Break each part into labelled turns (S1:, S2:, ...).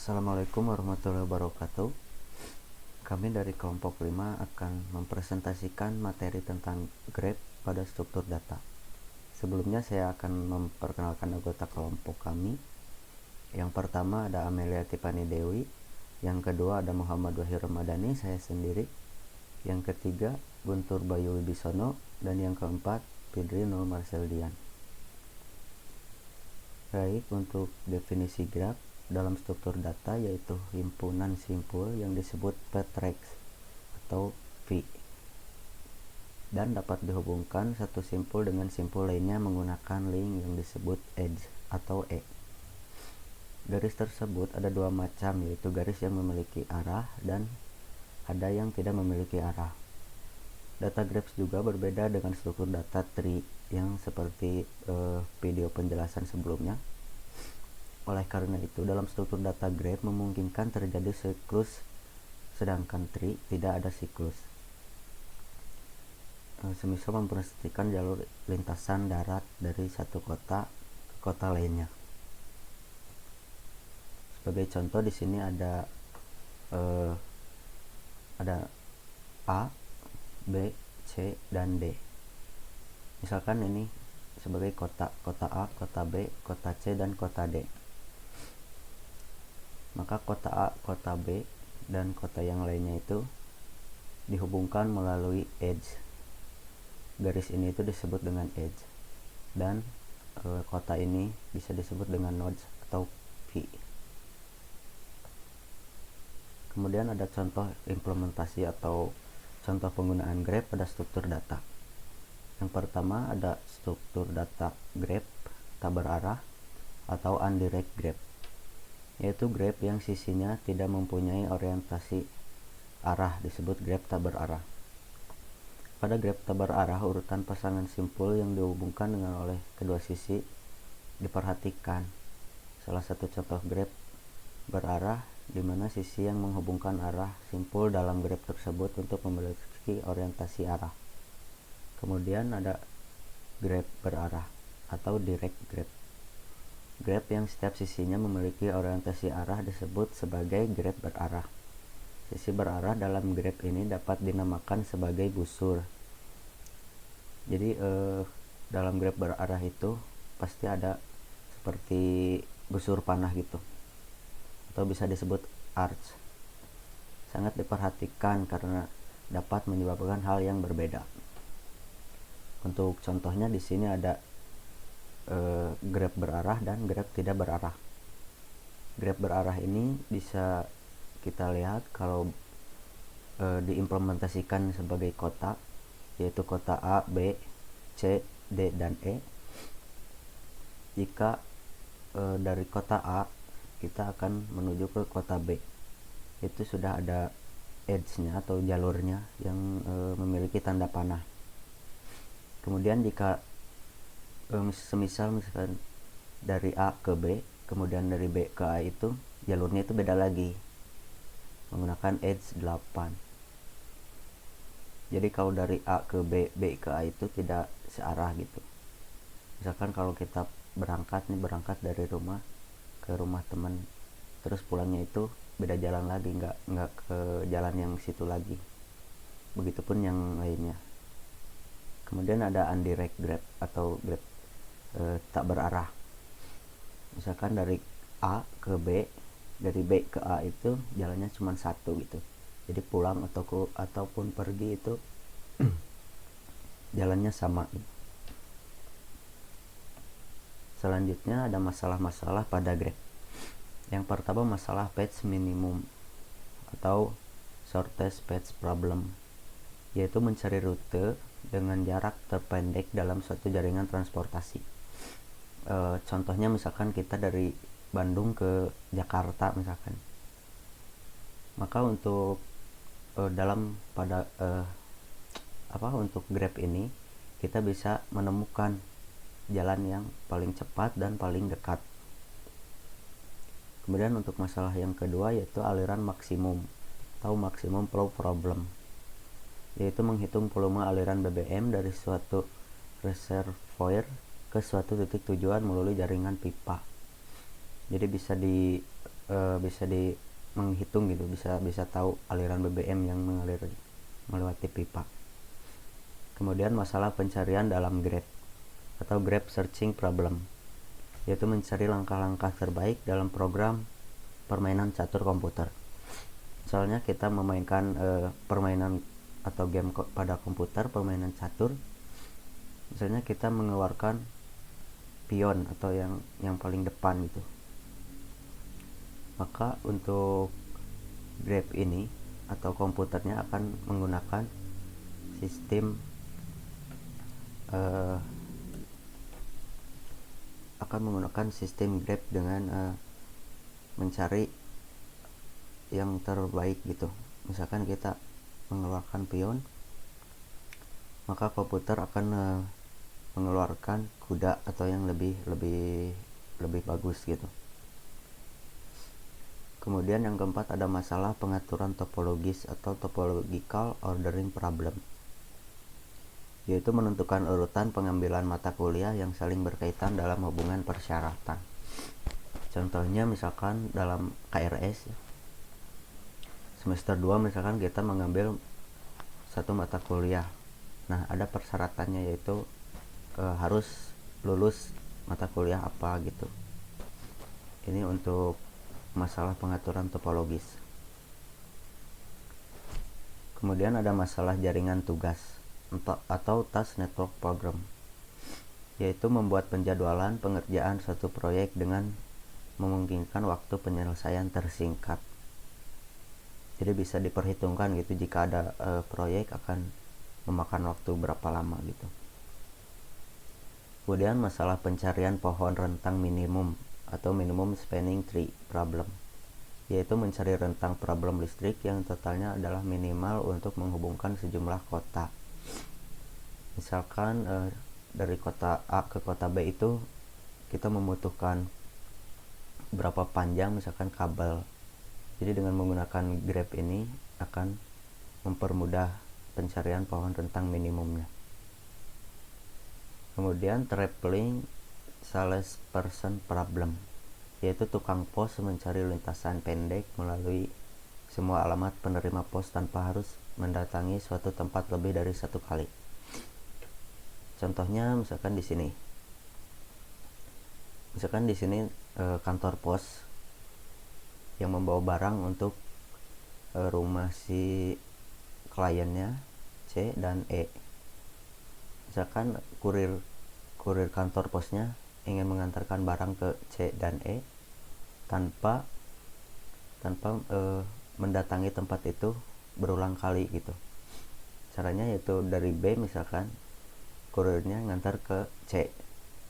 S1: Assalamualaikum warahmatullahi wabarakatuh. Kami dari kelompok 5 akan mempresentasikan materi tentang Grep pada struktur data. Sebelumnya saya akan memperkenalkan anggota kelompok kami. Yang pertama ada Amelia Tiffany Dewi, yang kedua ada Muhammad Wahyu Ramadhani, saya sendiri, yang ketiga Guntur Bayu Wibisono, dan yang keempat Fidri Nur Marceldian. Baik, untuk definisi graf dalam struktur data yaitu himpunan simpul yang disebut matriks atau V, dan dapat dihubungkan satu simpul dengan simpul lainnya menggunakan link yang disebut edge atau E. Garis tersebut ada dua macam, yaitu garis yang memiliki arah dan ada yang tidak memiliki arah. Data graphs juga berbeda dengan struktur data tree yang seperti video penjelasan sebelumnya. Oleh karena itu, dalam struktur data graph memungkinkan terjadi siklus, sedangkan tree tidak ada siklus. Semisal mempresentasikan jalur lintasan darat dari satu kota ke kota lainnya. Sebagai contoh di sini ada A, B, C, dan D. Misalkan ini sebagai kota A, kota B, kota C, dan kota D. Maka kota A, kota B, dan kota yang lainnya itu dihubungkan melalui edge. Garis ini itu disebut dengan edge, dan kota ini bisa disebut dengan nodes atau V. Kemudian ada contoh implementasi atau contoh penggunaan graph pada struktur data. Yang pertama ada struktur data graph tak berarah atau undirect graph, yaitu graph yang sisinya tidak mempunyai orientasi arah disebut graph tak berarah. Pada graph tak berarah, urutan pasangan simpul yang dihubungkan dengan oleh kedua sisi diperhatikan. Salah satu contoh graph berarah di mana sisi yang menghubungkan arah simpul dalam graph tersebut untuk memiliki orientasi arah. Kemudian ada graph berarah atau direct graph. Graph yang setiap sisinya memiliki orientasi arah disebut sebagai graph berarah. Sisi berarah dalam graph ini dapat dinamakan sebagai busur. Jadi dalam graph berarah itu pasti ada seperti busur panah gitu, atau bisa disebut arch. Sangat diperhatikan karena dapat menyebabkan hal yang berbeda. Untuk contohnya di sini ada graph berarah dan graph tidak berarah. Graph berarah ini bisa kita lihat kalau diimplementasikan sebagai kota, yaitu kota A, B, C, D, dan E. Jika dari kota A kita akan menuju ke kota B, itu sudah ada edge-nya atau jalurnya yang memiliki tanda panah. Kemudian jika misalkan dari A ke B, kemudian dari B ke A, itu jalurnya itu beda lagi menggunakan edge 8. Jadi kalau dari A ke B, B ke A itu tidak searah gitu. Misalkan kalau kita berangkat dari rumah ke rumah teman, terus pulangnya itu beda jalan lagi, nggak ke jalan yang situ lagi. Begitupun yang lainnya. Kemudian ada undirect graph atau graph tak berarah. Misalkan dari A ke B, dari B ke A itu jalannya cuma satu gitu. Jadi pulang ataupun pergi itu jalannya sama. Selanjutnya ada masalah-masalah pada graph. Yang pertama masalah patch minimum atau shortest patch problem, yaitu mencari rute dengan jarak terpendek dalam suatu jaringan transportasi. Contohnya misalkan kita dari Bandung ke Jakarta misalkan. Maka untuk untuk graph ini kita bisa menemukan jalan yang paling cepat dan paling dekat. Kemudian untuk masalah yang kedua yaitu aliran maksimum atau maximum flow problem, yaitu menghitung volume aliran BBM dari suatu reservoir ke suatu titik tujuan melalui jaringan pipa. Jadi bisa bisa menghitung gitu, bisa tahu aliran BBM yang mengalir melewati pipa. Kemudian masalah pencarian dalam grep atau grep searching problem, yaitu mencari langkah-langkah terbaik dalam program permainan catur komputer. Misalnya kita memainkan permainan atau game pada komputer, permainan catur, misalnya kita mengeluarkan pion atau yang paling depan gitu, maka untuk grep ini atau komputernya akan menggunakan sistem grep dengan mencari yang terbaik gitu. Misalkan kita mengeluarkan pion, maka komputer akan mengeluarkan kuda atau yang lebih bagus gitu. Kemudian yang keempat ada masalah pengaturan topologis atau topological ordering problem, yaitu menentukan urutan pengambilan mata kuliah yang saling berkaitan dalam hubungan persyaratan. Contohnya misalkan dalam KRS semester 2 misalkan kita mengambil satu mata kuliah. Nah, ada persyaratannya yaitu harus lulus mata kuliah apa gitu. Ini untuk masalah pengaturan topologis. Kemudian ada masalah jaringan tugas atau task network program, yaitu membuat penjadwalan pengerjaan suatu proyek dengan memungkinkan waktu penyelesaian tersingkat. Jadi bisa diperhitungkan gitu jika ada proyek akan memakan waktu berapa lama gitu. Kemudian masalah pencarian pohon rentang minimum atau minimum spanning tree problem, yaitu mencari rentang problem listrik yang totalnya adalah minimal untuk menghubungkan sejumlah kota. Misalkan dari kota A ke kota B itu kita membutuhkan berapa panjang misalkan kabel. Jadi dengan menggunakan grep ini akan mempermudah pencarian pohon rentang minimumnya. Kemudian traveling salesperson problem, yaitu tukang pos mencari lintasan pendek melalui semua alamat penerima pos tanpa harus mendatangi suatu tempat lebih dari satu kali. Contohnya misalkan di sini. Kantor pos yang membawa barang untuk rumah si kliennya C dan E. Misalkan kurir kantor posnya ingin mengantarkan barang ke C dan E tanpa mendatangi tempat itu berulang kali gitu. Caranya yaitu dari B misalkan kurirnya ngantar ke C,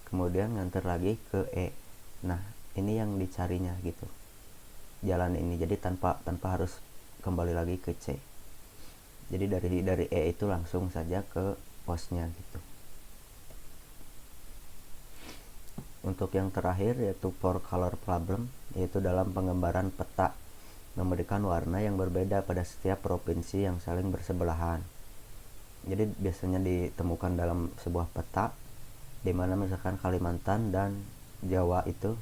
S1: kemudian ngantar lagi ke E. Nah, ini yang dicarinya gitu, jalan ini. Jadi tanpa harus kembali lagi ke C. Jadi dari E itu langsung saja ke posnya gitu. Untuk yang terakhir yaitu four color problem, yaitu dalam pengembaraan peta memberikan warna yang berbeda pada setiap provinsi yang saling bersebelahan. Jadi biasanya ditemukan dalam sebuah peta di mana misalkan Kalimantan dan Jawa itu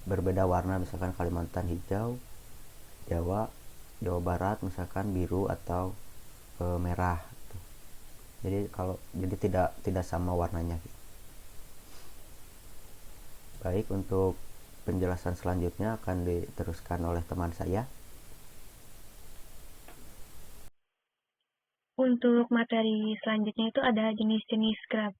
S1: berbeda warna, misalkan Kalimantan hijau, Jawa Barat misalkan biru atau merah. Jadi tidak sama warnanya. Baik, untuk penjelasan selanjutnya akan diteruskan oleh teman saya.
S2: Untuk materi selanjutnya itu ada jenis-jenis graph.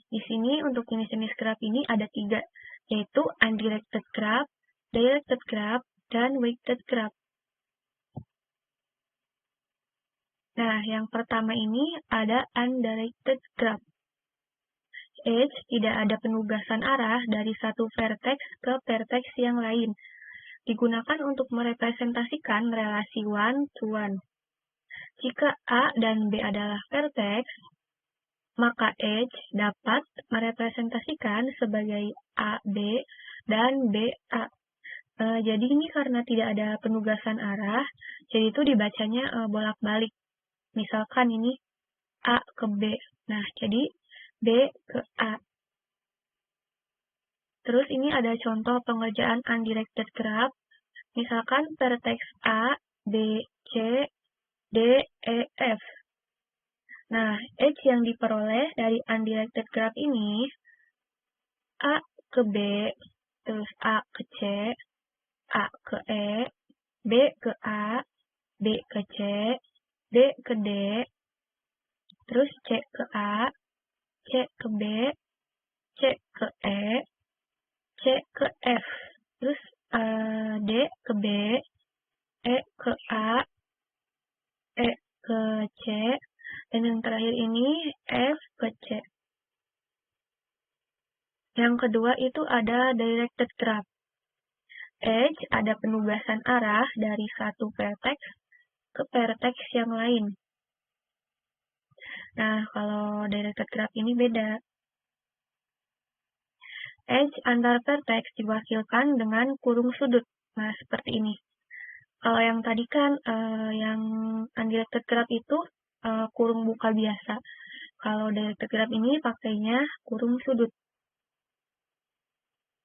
S2: Di sini untuk jenis-jenis graph ini ada 3, yaitu undirected graph, directed graph, dan weighted graph. Nah, yang pertama ini ada undirected graph. Edge tidak ada penugasan arah dari satu vertex ke vertex yang lain. Digunakan untuk merepresentasikan relasi one-to-one. Jika A dan B adalah vertex, maka edge dapat merepresentasikan sebagai AB dan BA. Jadi ini karena tidak ada penugasan arah, jadi itu dibacanya bolak-balik. Misalkan ini A ke B. Nah, jadi B ke A. Terus ini ada contoh pengerjaan undirected graph. Misalkan vertex A, B, C, D, E, F. Nah, edge yang diperoleh dari undirected graph ini, A ke B, terus A ke C, A ke E, B ke A, B ke C, D ke D, terus C ke A, C ke B, C ke E, C ke F, terus D ke B, E ke A, E ke C, dan yang terakhir ini F ke C. Yang kedua itu ada directed graph. Edge ada penugasan arah dari satu vertex ke vertex yang lain. Nah, kalau directed graph ini beda. Edge antar vertex diwakilkan dengan kurung sudut. Nah, seperti ini. Kalau yang tadi kan, yang undirected graph itu kurung buka biasa. Kalau directed graph ini pakainya kurung sudut.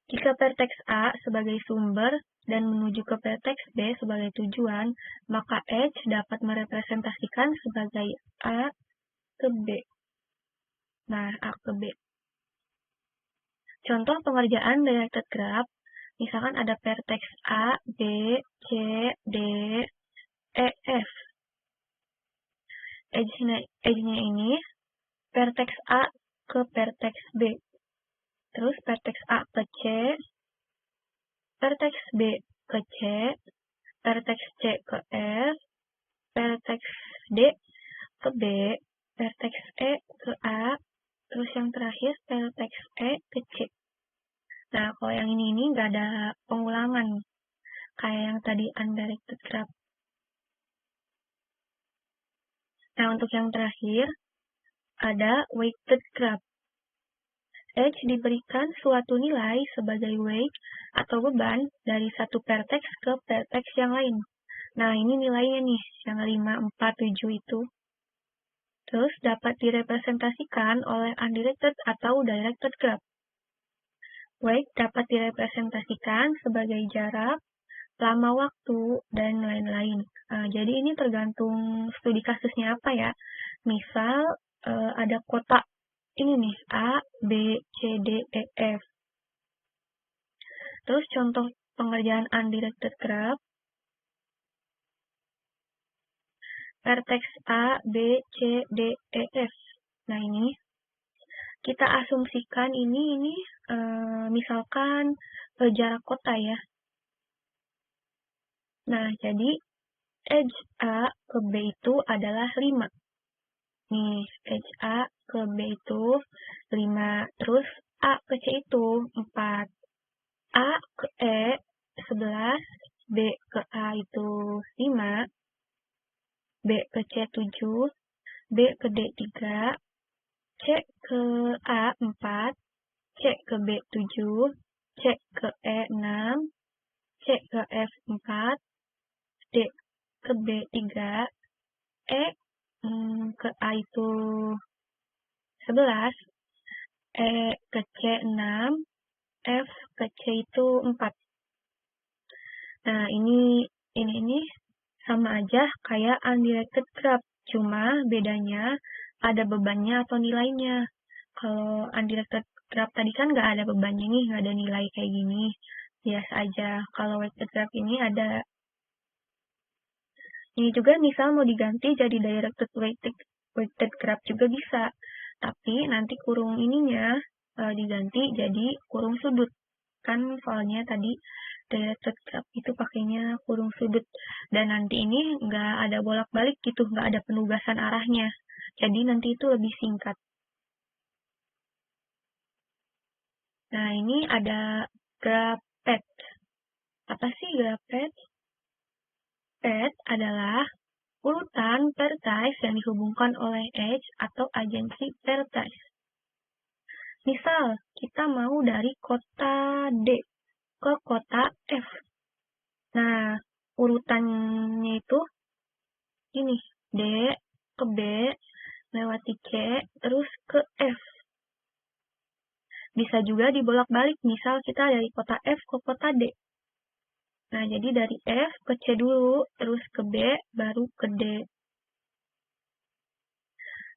S2: Jika vertex A sebagai sumber dan menuju ke vertex B sebagai tujuan, maka edge dapat merepresentasikan sebagai A ke B. Nah, A ke B. Contoh pengerjaan directed graph, misalkan ada vertex A, B, C, D, E, F. Edge-nya ini vertex A ke vertex B. Terus vertex A ke C, vertex B ke C, vertex C ke F, vertex D ke B, vertex E ke A, terus yang terakhir vertex E ke C. Nah, kalau yang ini nggak ada pengulangan, kayak yang tadi undirected graph. Nah, untuk yang terakhir, ada weighted graph. Edge diberikan suatu nilai sebagai weight atau beban dari satu vertex ke vertex yang lain. Nah, ini nilainya nih, yang 5, 4, 7 itu. Terus dapat direpresentasikan oleh undirected atau directed graph. Weight dapat direpresentasikan sebagai jarak, lama waktu, dan lain-lain. Jadi ini tergantung studi kasusnya apa ya. Misal ada kotak ini nih, A, B, C, D, E, F. Terus contoh pengerjaan undirected graph, vertex A, B, C, D, E, F. Nah ini, kita asumsikan ini misalkan jarak kota ya. Nah, jadi edge A ke B itu adalah 5. Nih, edge A ke B itu 5. Terus A ke C itu 4. A ke E 11. B ke A itu 5. B ke C 7. B ke D 3. C ke A 4. C ke B 7. C ke E 6. C ke F 4. D ke B 3. E ke A itu 11, E ke C 6, F ke C itu 4. Nah, ini sama aja kayak undirected graph, cuma bedanya ada bebannya atau nilainya. Kalau undirected graph tadi kan nggak ada bebannya nih, nggak ada nilai kayak gini, biasa aja. Kalau weighted graph ini ada. Ini juga misal mau diganti jadi directed weighted graph juga bisa, tapi nanti kurung ininya diganti jadi kurung sudut. Kan soalnya tadi directed graph itu pakainya kurung sudut, dan nanti ini nggak ada bolak-balik gitu, nggak ada penugasan arahnya. Jadi nanti itu lebih singkat. Nah, ini ada graph path. Apa sih graph path? Path adalah urutan vertex yang dihubungkan oleh edge atau agensi vertex. Misal, kita mau dari kota D ke kota F. Nah, urutannya itu ini, D ke B, lewati C, terus ke F. Bisa juga dibolak-balik, misal kita dari kota F ke kota D. Nah, jadi dari F ke C dulu, terus ke B, baru ke D.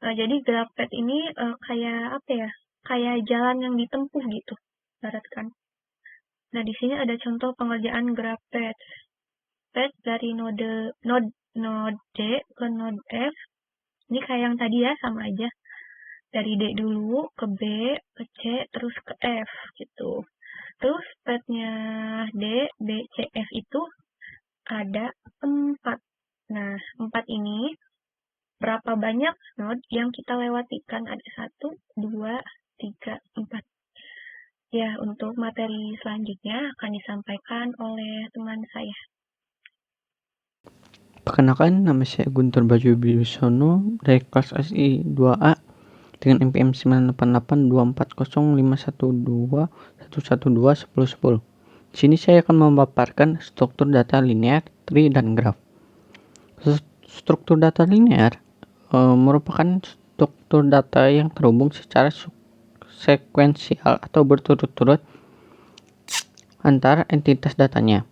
S2: Jadi graph path ini kayak apa ya? Kayak jalan yang ditempuh gitu, ibaratkan. Nah, di sini ada contoh pengerjaan graph path. Path dari node D ke node F. Ini kayak yang tadi ya, sama aja. Dari D dulu ke B, ke C, terus ke F gitu. Terus path-nya D, B, C, F itu ada 4. Nah, 4 ini berapa banyak node yang kita lewati? Kan ada 1, 2, 3, 4. Ya, untuk materi selanjutnya akan disampaikan oleh teman saya.
S3: Perkenalkan, nama saya Guntur Bajo Bibisono dari kelas SI 2A dengan NPM 988240512112110. Di sini saya akan memaparkan struktur data linear, tree, dan graf. Struktur data linear merupakan struktur data yang terhubung secara sekuensial atau berturut-turut antara entitas datanya,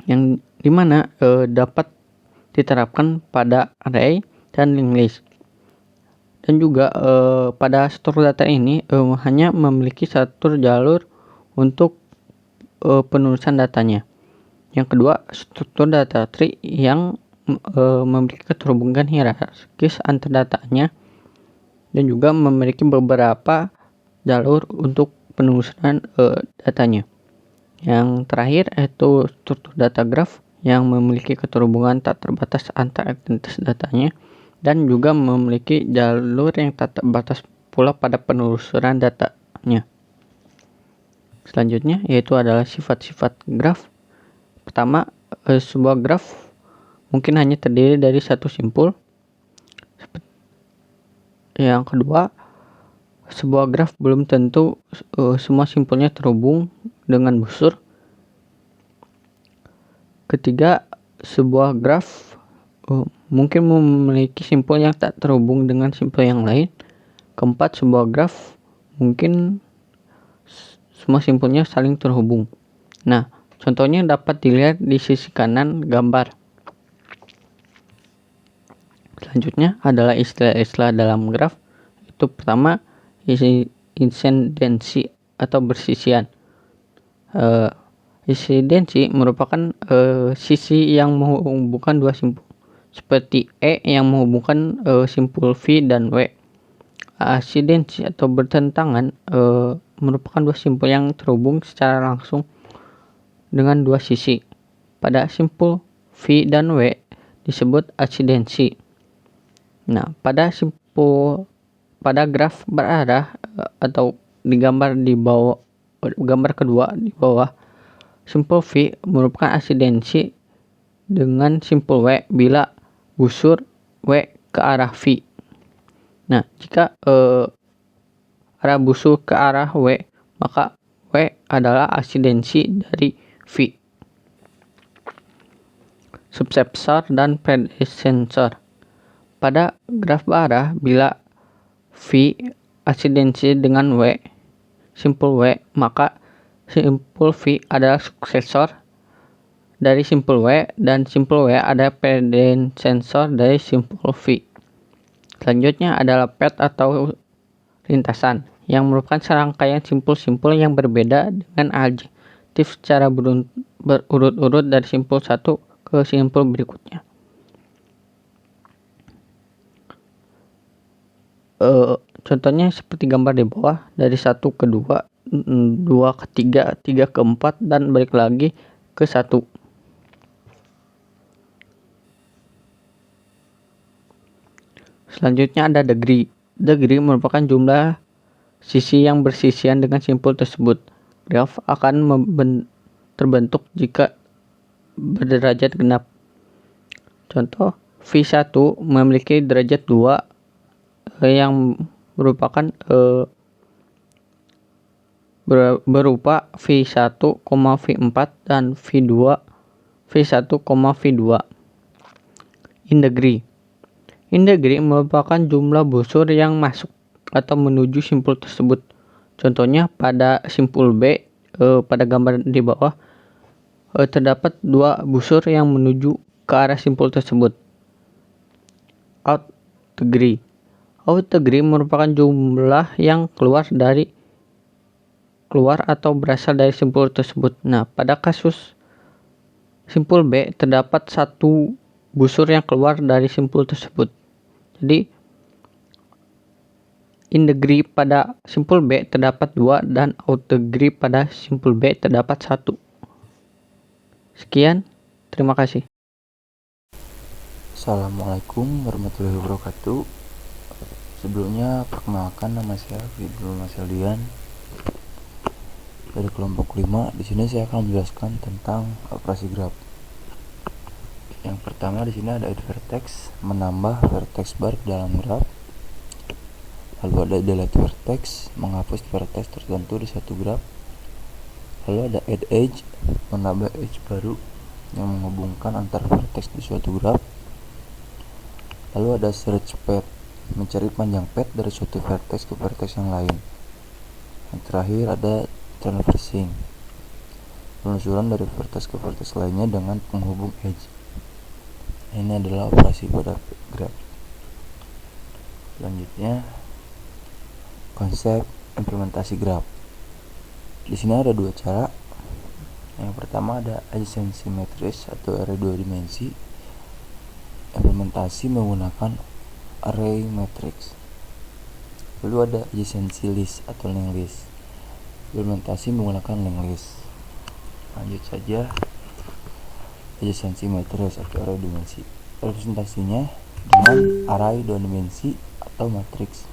S3: yang dimana dapat diterapkan pada array dan linked list. Dan juga pada struktur data ini hanya memiliki satu jalur untuk penulisan datanya. Yang kedua, struktur data tree yang memiliki keterhubungan hierarkis antar datanya dan juga memiliki beberapa jalur untuk penulisan datanya. Yang terakhir yaitu struktur data graph yang memiliki keterhubungan tak terbatas antar entitas datanya dan juga memiliki jalur yang tak terbatas pula pada penelusuran datanya. Selanjutnya yaitu adalah sifat-sifat graph. Pertama, sebuah graph mungkin hanya terdiri dari satu simpul. Yang kedua, sebuah graph belum tentu semua simpulnya terhubung dengan busur. Ketiga, sebuah graph mungkin memiliki simpul yang tak terhubung dengan simpul yang lain. Keempat, sebuah graph mungkin semua simpulnya saling terhubung. Nah, contohnya dapat dilihat di sisi kanan gambar. Selanjutnya adalah istilah-istilah dalam graph. Itu pertama, insidensi atau bersisian. Insidensi merupakan sisi yang menghubungkan dua simpul, seperti E yang menghubungkan simpul V dan W. Asidensi atau bertentangan merupakan dua simpul yang terhubung secara langsung dengan dua sisi. Pada simpul V dan W disebut asidensi. Nah, pada graf berarah atau di gambar kedua di bawah, simpul V merupakan asidensi dengan simpul W bila busur W ke arah V. Nah, jika arah busur ke arah W, maka W adalah asidensi dari V. Subsensor dan predecessor. Pada graf berarah, bila V asidensi dengan W, simpul W, maka simpul V adalah suksesor dari simpul W dan simpul W adalah predecessor dari simpul V. Selanjutnya adalah path atau lintasan, yang merupakan serangkaian simpul-simpul yang berbeda dengan adjektif secara berurut-urut dari simpul satu ke simpul berikutnya. Contohnya seperti gambar di bawah, dari 1 ke 2, 2 ke 3, 3 ke 4, dan balik lagi ke 1. Selanjutnya ada degree. Degree merupakan jumlah sisi yang bersisian dengan simpul tersebut. Graf akan terbentuk jika berderajat genap. Contoh, V1 memiliki derajat 2 yang merupakan berupa V1, V4 dan V1, V2. Integrity merupakan jumlah busur yang masuk atau menuju simpul tersebut. Contohnya pada simpul B pada gambar di bawah, terdapat dua busur yang menuju ke arah simpul tersebut. Out degree. Out degree merupakan jumlah yang keluar atau berasal dari simpul tersebut. Nah, pada kasus simpul B terdapat satu busur yang keluar dari simpul tersebut. Jadi in degree pada simpul B terdapat 2 dan out degree pada simpul B terdapat 1. Sekian, terima kasih.
S1: Assalamualaikum warahmatullahi wabarakatuh. Sebelumnya perkenalkan, nama saya Fidul Maseldian dari kelompok 5. Di sini saya akan menjelaskan tentang operasi graph. Yang pertama di sini ada add vertex, menambah vertex bar ke dalam graph. Lalu ada delete vertex, menghapus vertex tertentu di satu graph. Lalu ada add edge, menambah edge baru yang menghubungkan antar vertex di suatu graph. Lalu ada search path, mencari panjang path dari suatu vertex ke vertex yang lain. Yang terakhir ada traversing, penelusuran dari vertex ke vertex lainnya dengan penghubung edge. Ini adalah operasi pada graph. Selanjutnya, konsep implementasi graph. Di sini ada dua cara. Yang pertama ada adjacency matrix atau array 2 dimensi. Implementasi menggunakan array matrix. Lalu ada adjacency list atau linked list. Implementasi menggunakan linked list. Lanjut saja, adjacency matrix atau array dimensi. Representasinya dengan array 2 dimensi atau matrix.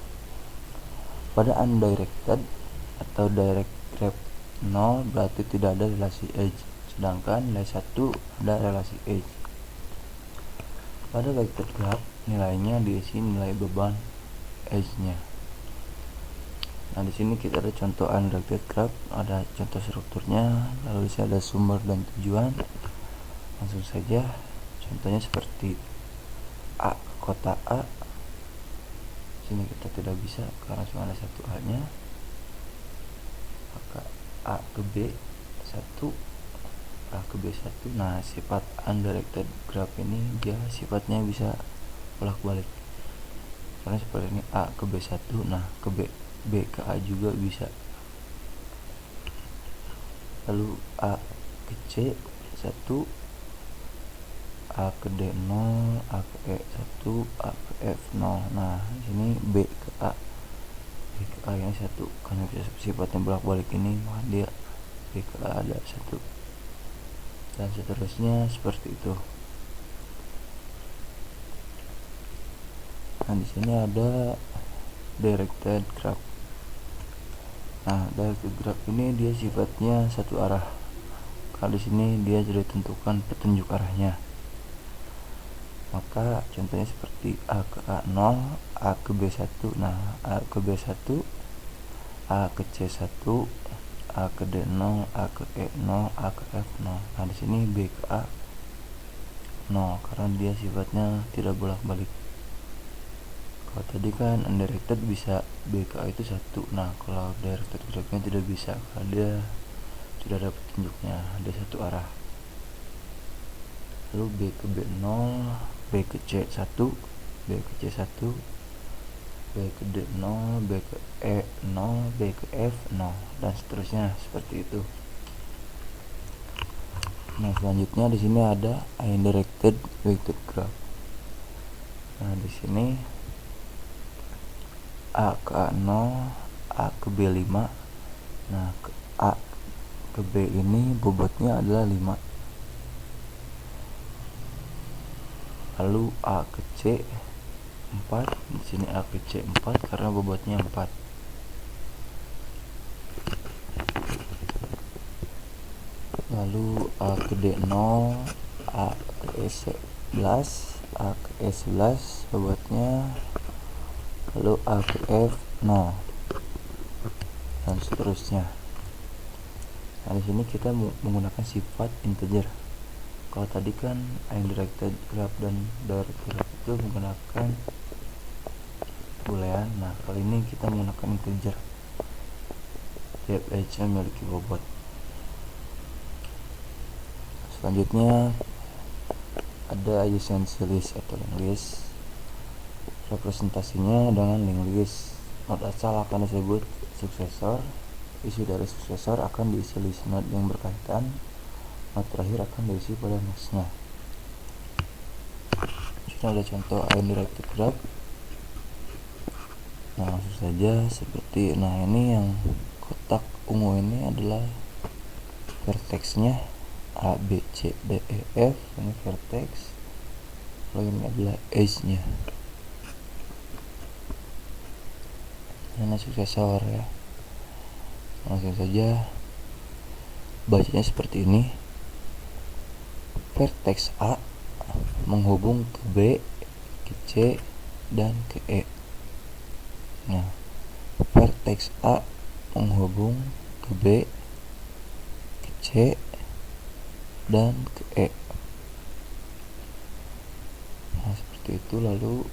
S1: Pada undirected atau direct graph 0 berarti tidak ada relasi edge, sedangkan nilai 1 ada relasi edge. Pada vector graph nilainya diisi nilai beban edge-nya. Nah, di sini kita ada contoh undirected graph, ada contoh strukturnya, lalu di sini ada sumber dan tujuan. Langsung saja, contohnya seperti A, kota A. Sini kita tidak bisa karena cuma ada satu A-nya. Maka A ke B 1, A ke B 1. Nah, sifat undirected graph ini dia sifatnya bisa bolak-balik. Karena seperti ini A ke B 1, nah ke B ke A juga bisa. Lalu A ke C 1, A ke D 0, A ke E 1, A ke F 0. Nah, ini B ke A. B ke A yang 1. Karena sifatnya bolak-balik ini, maka dia B ke A ada 1. Dan seterusnya seperti itu. Nah, di sini ada directed graph. Nah, directed graph ini dia sifatnya satu arah. Kalau di sini dia sudah ditentukan petunjuk arahnya. Maka contohnya seperti A ke A 0, A ke B 1. Nah, A ke B 1, A ke C 1, A ke D 0, A ke E 0, A ke F 0. Nah, di sini B ke A 0 karena dia sifatnya tidak bolak-balik. Kalau tadi kan undirected bisa B ke A itu 1. Nah, kalau directed graphnya tidak bisa karena dia tidak ada petunjuknya, ada satu arah. Lalu B ke B 0, B ke C 1, B ke C 1, B ke D 0, B ke E 0, B ke F 0, dan seterusnya seperti itu. Nah, selanjutnya di sini ada indirected vector graph. Nah, di sini A ke A 0, A ke B 5. Nah, ke A ke B ini bobotnya adalah 5. Lalu A ke C 4. Di sini A ke C 4 karena bobotnya 4. Lalu A ke D 0, A ke E 11, A ke E 11 bobotnya. Lalu A ke F 0, dan seterusnya. Nah, di sini kita menggunakan sifat integer. Kalau tadi kan indirected graph dan direct graph itu menggunakan boolean. Nah, kali ini kita menggunakan integer. Tiap edge memiliki bobot.
S4: Selanjutnya ada adjacency list atau link list. Representasinya dengan link list. Node asal akan disebut suksesor. Isi dari suksesor akan diisi list node yang berkaitan. Node terakhir akan diisi pada nextnya. Ini ada contoh undirected graph. Nah, langsung saja seperti ini yang kotak ungu ini adalah vertexnya A, B, C, D, E, F. Ini vertex. Lalu ini adalah edge-nya. Ini suksesor ya. Langsung saja bacanya seperti ini. Vertex A menghubung ke B, ke C, dan ke E. Nah, vertex A menghubung ke B, ke C, dan ke E. Nah, seperti itu. Lalu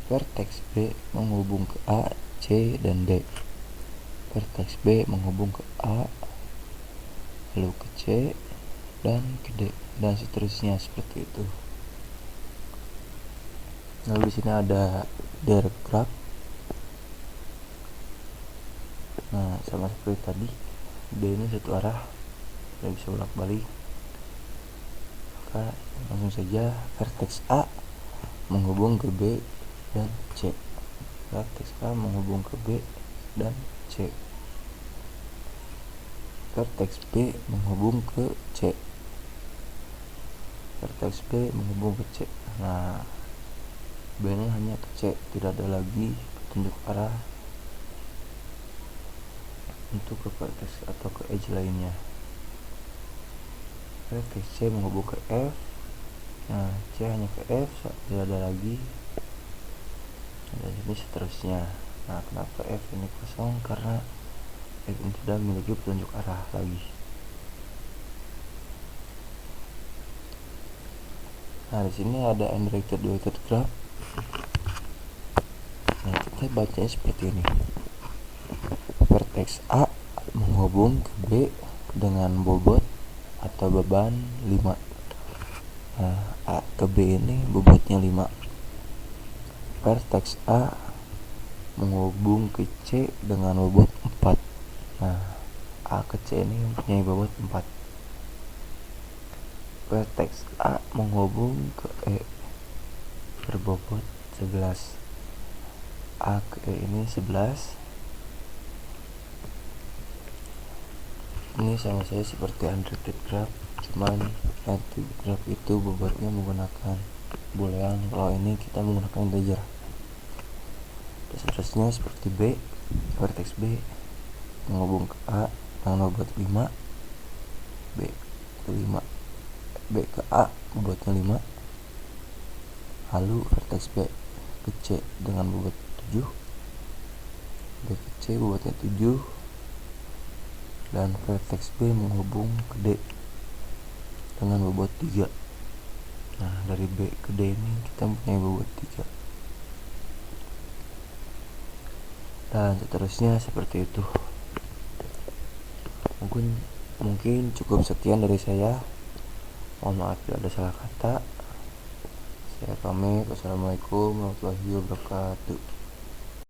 S4: vertex B menghubung ke A, C, dan D. Vertex B menghubung ke A, lalu ke C, dan ke D, dan seterusnya seperti itu. Lalu di sini ada direct graph. Nah, sama seperti tadi, D ini satu arah, tidak bisa bolak-balik. Maka langsung saja vertex A menghubung ke B dan C. Vertex A menghubung ke B dan C. Vertex B menghubung ke C. Vertex B menghubung ke C. Nah, B nya hanya ke C, tidak ada lagi petunjuk arah untuk ke vertex atau ke edge lainnya. Vertex C menghubung ke F. Nah, C hanya ke F, tidak ada lagi. Dan ini seterusnya. Nah, kenapa F ini kosong? Karena F ini tidak memiliki petunjuk arah lagi. Nah, di sini ada undirected weighted graph. Nah, kita bacanya seperti ini. Vertex A menghubung ke B dengan bobot atau beban 5. Nah, A ke B ini bobotnya 5. Vertex A menghubung ke C dengan bobot 4. Nah, A ke C ini mempunyai bobot 4. Vertex A menghubung ke E berbobot 11. A ke E ini 11. Ini sama saja seperti undirected graph, cuman undirected graph itu bobotnya menggunakan boolean, kalau ini kita menggunakan integer. Seterusnya seperti B, vertex B menghubung ke A dengan bobot 5. B ke 5, B ke A bobotnya 5. Lalu vertex B ke C dengan bobot 7. B ke C bobotnya 7. Dan vertex B menghubung ke D dengan bobot 3. Nah, dari B ke D ini kita mempunyai bobot 3. Dan seterusnya seperti itu. Mungkin cukup sekian dari saya. Mohon maaf bila ada salah kata. Saya pamit. Wassalamualaikum warahmatullahi wabarakatuh.